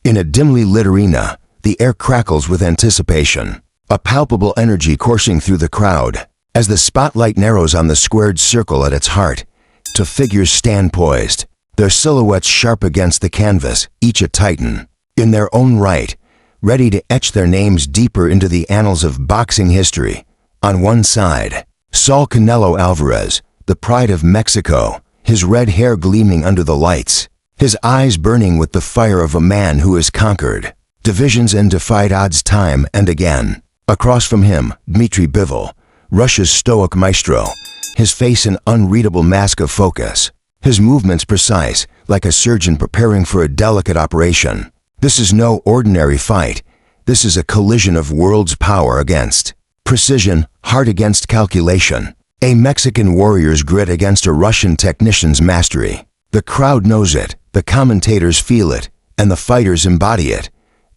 In a dimly lit arena, the air crackles with anticipation, a palpable energy coursing through the crowd. As the spotlight narrows on the squared circle at its heart, two figures stand poised, their silhouettes sharp against the canvas, each a titan, in their own right, ready to etch their names deeper into the annals of boxing history. On one side, Saul "Canelo" Alvarez, the pride of Mexico, his red hair gleaming under the lights, his eyes burning with the fire of a man who has conquered divisions and defied odds time and again. Across from him, DMITRY Bivol, Russia's stoic maestro, his face an unreadable mask of focus, his movements precise, like a surgeon preparing for a delicate operation. This is no ordinary fight. This is a collision of worlds' power against precision, heart against calculation, a Mexican warrior's grit against a Russian technician's mastery. The crowd knows it, the commentators feel it, and the fighters embody it.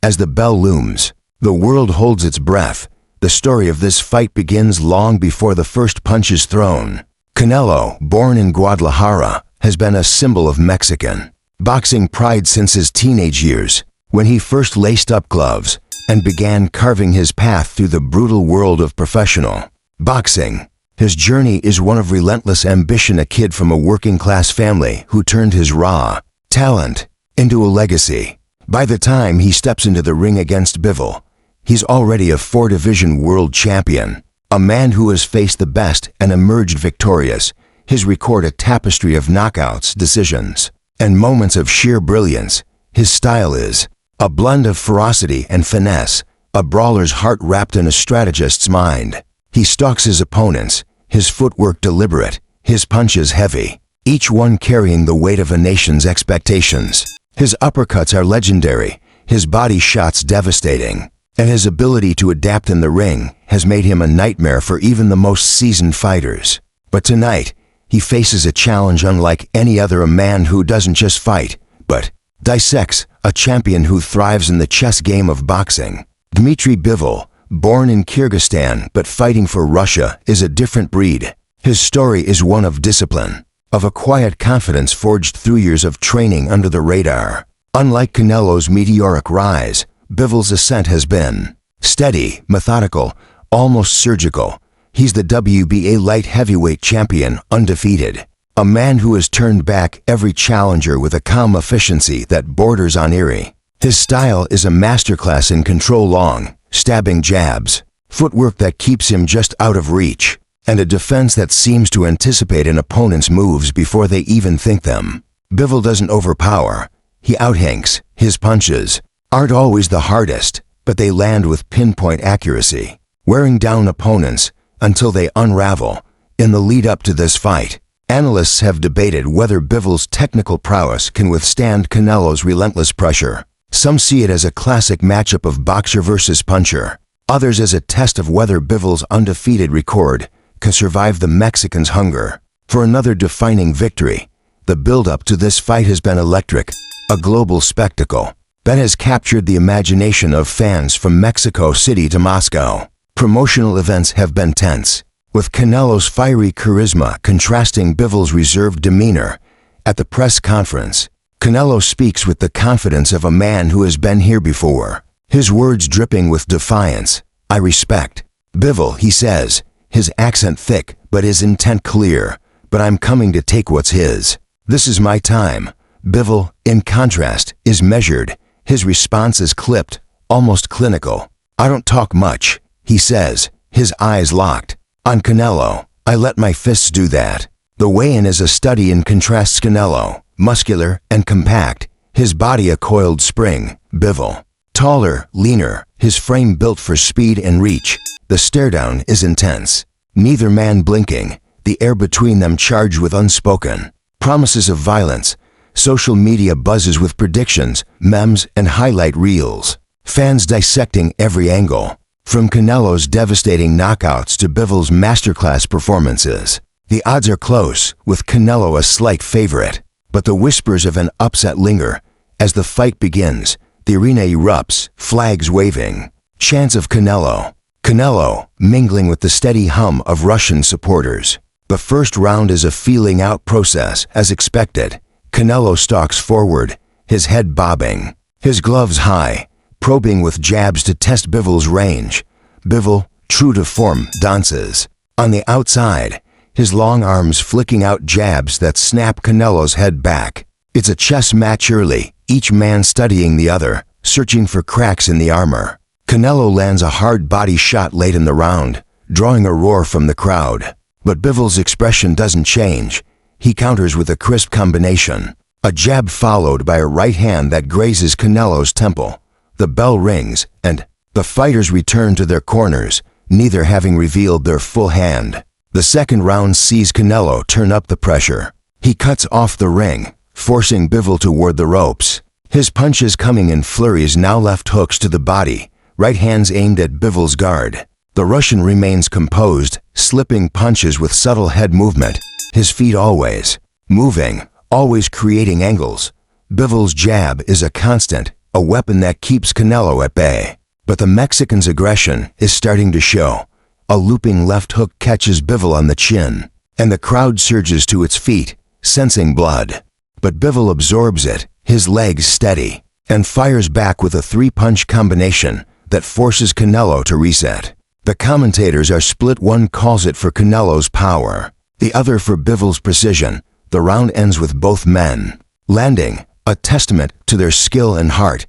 As the bell looms, the world holds its breath. The story of this fight begins long before the first punch is thrown. Canelo, born in Guadalajara, has been a symbol of Mexican boxing pride since his teenage years, when he first laced up gloves and began carving his path through the brutal world of professional boxing. His journey is one of relentless ambition, a kid from a working-class family who turned his raw talent into a legacy. By the time he steps into the ring against Bivol, he's already a 4-division world champion, a man who has faced the best and emerged victorious. His record a tapestry of knockouts, decisions, and moments of sheer brilliance. His style is a blend of ferocity and finesse, a brawler's heart wrapped in a strategist's mind. He stalks his opponents, his footwork deliberate, his punches heavy, each one carrying the weight of a nation's expectations. His uppercuts are legendary, his body shots devastating, and his ability to adapt in the ring has made him a nightmare for even the most seasoned fighters. But tonight, he faces a challenge unlike any other, a man who doesn't just fight, but dissects, a champion who thrives in the chess game of boxing. DMITRY Bivol, born in Kyrgyzstan but fighting for Russia, is a different breed. His story is one of discipline, of a quiet confidence forged through years of training under the radar. Unlike Canelo's meteoric rise, Bivol's ascent has been steady, methodical, almost surgical. He's the WBA light heavyweight champion, undefeated, a man who has turned back every challenger with a calm efficiency that borders on eerie. His style is a masterclass in control, long, stabbing jabs, footwork that keeps him just out of reach, and a defense that seems to anticipate an opponent's moves before they even think them. Bivol doesn't overpower, he outhinks. His punches aren't always the hardest, but they land with pinpoint accuracy, wearing down opponents until they unravel. In the lead up to this fight, analysts have debated whether Bivol's technical prowess can withstand Canelo's relentless pressure. Some see it as a classic matchup of boxer versus puncher, others as a test of whether Bivol's undefeated record can survive the Mexican's hunger for another defining victory. The build-up to this fight has been electric, a global spectacle that has captured the imagination of fans from Mexico City to Moscow. Promotional events have been tense, with Canelo's fiery charisma contrasting Bivol's reserved demeanor. At the press conference, Canelo speaks with the confidence of a man who has been here before, his words dripping with defiance. "I respect Bivol," he says, his accent thick but his intent clear, "but I'm coming to take what's his. This is my time." Bivol, in contrast, is measured. His response is clipped, almost clinical. "I don't talk much," he says, his eyes locked on Canelo. "I let my fists do that." The weigh-in is a study in contrasts. Canelo, muscular and compact, his body a coiled spring. Bivol, taller, leaner, his frame built for speed and reach. The stare-down is intense, neither man blinking, the air between them charged with unspoken promises of violence. Social media buzzes with predictions, memes, and highlight reels. Fans dissecting every angle, from Canelo's devastating knockouts to Bivol's masterclass performances. The odds are close, with Canelo a slight favorite, but the whispers of an upset linger. As the fight begins, the arena erupts, flags waving, chants of Canelo, Canelo, mingling with the steady hum of Russian supporters. The first round is a feeling-out process. As expected, Canelo stalks forward, his head bobbing, his gloves high, probing with jabs to test Bivol's range. Bivol, true to form, dances. On the outside, his long arms flicking out jabs that snap Canelo's head back. It's a chess match early, each man studying the other, searching for cracks in the armor. Canelo lands a hard body shot late in the round, drawing a roar from the crowd. But Bivol's expression doesn't change. He counters with a crisp combination. A jab followed by a right hand that grazes Canelo's temple. The bell rings, and the fighters return to their corners, neither having revealed their full hand. The second round sees Canelo turn up the pressure. He cuts off the ring, forcing Bivol toward the ropes. His punches coming in flurries, now left hooks to the body, right hands aimed at Bivol's guard. The Russian remains composed, slipping punches with subtle head movement, his feet always moving, always creating angles. Bivol's jab is a constant, a weapon that keeps Canelo at bay. But the Mexican's aggression is starting to show. A looping left hook catches Bivol on the chin, and the crowd surges to its feet, sensing blood. But Bivol absorbs it, his legs steady, and fires back with a three-punch combination that forces Canelo to reset. The commentators are split. One calls it for Canelo's power, the other for Bivol's precision. The round ends with both men landing, a testament to their skill and heart.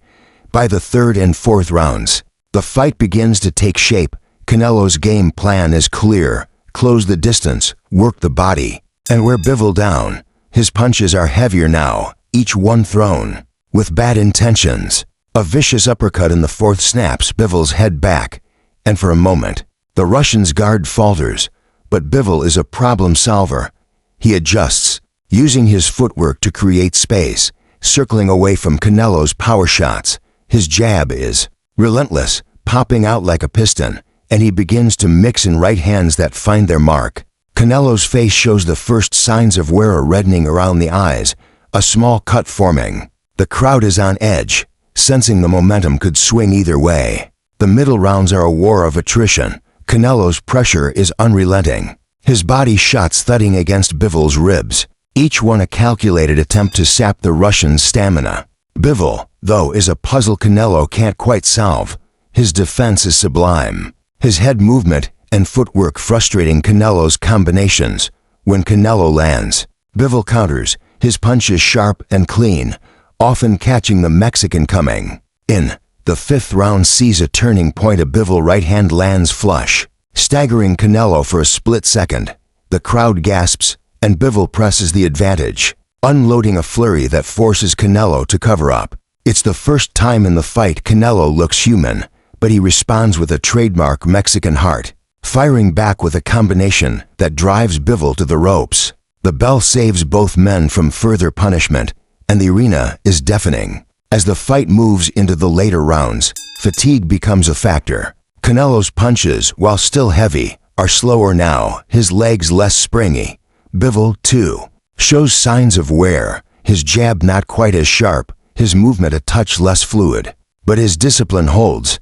By the third and fourth rounds, the fight begins to take shape. Canelo's game plan is clear: close the distance, work the body, and wear Bivol down. His punches are heavier now, each one thrown with bad intentions. A vicious uppercut in the fourth snaps Bivol's head back, and for a moment, the Russian's guard falters. But Bivol is a problem solver. He adjusts, using his footwork to create space, circling away from Canelo's power shots. His jab is relentless, popping out like a piston, and he begins to mix in right hands that find their mark. Canelo's face shows the first signs of wear, a reddening around the eyes, a small cut forming. The crowd is on edge, sensing the momentum could swing either way. The middle rounds are a war of attrition. Canelo's pressure is unrelenting, his body shots thudding against Bivol's ribs, each one a calculated attempt to sap the Russian's stamina. Bivol, though, is a puzzle Canelo can't quite solve. His defense is sublime, his head movement and footwork frustrating Canelo's combinations. When Canelo lands, Bivol counters, his punches sharp and clean, often catching the Mexican coming. In the fifth round sees a turning point. A Bivol right hand lands flush, staggering Canelo for a split second. The crowd gasps, and Bivol presses the advantage, unloading a flurry that forces Canelo to cover up. It's the first time in the fight Canelo looks human, but he responds with a trademark Mexican heart, firing back with a combination that drives Bivol to the ropes. The bell saves both men from further punishment, and the arena is deafening. As the fight moves into the later rounds, fatigue becomes a factor. Canelo's punches, while still heavy, are slower now, his legs less springy. Bivol, too, shows signs of wear, his jab not quite as sharp, his movement a touch less fluid. But his discipline holds.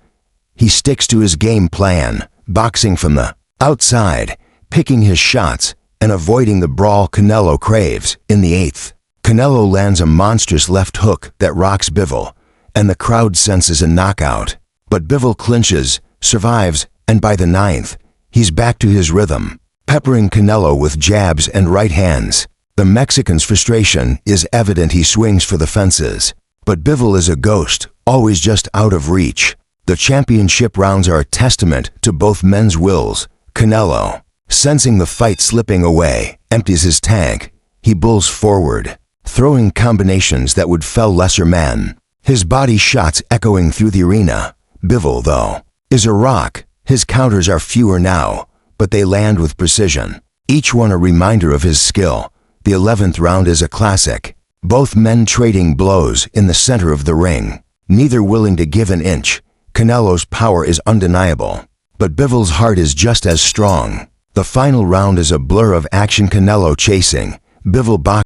He sticks to his game plan, boxing from the outside, picking his shots, and avoiding the brawl Canelo craves. In the eighth, Canelo lands a monstrous left hook that rocks Bivol, and the crowd senses a knockout. But Bivol clinches, survives, and by the ninth, he's back to his rhythm, peppering Canelo with jabs and right hands. The Mexican's frustration is evident. He swings for the fences, but Bivol is a ghost, always just out of reach. The championship rounds are a testament to both men's wills. Canelo, sensing the fight slipping away, empties his tank. He bulls forward, throwing combinations that would fell lesser men, his body shots echoing through the arena. Bivol, though, is a rock. His counters are fewer now, but they land with precision, each one a reminder of his skill. The 11th round is a classic, both men trading blows in the center of the ring, neither willing to give an inch. Canelo's power is undeniable, but Bivol's heart is just as strong. The final round is a blur of action. Canelo chasing, Bivol boxing.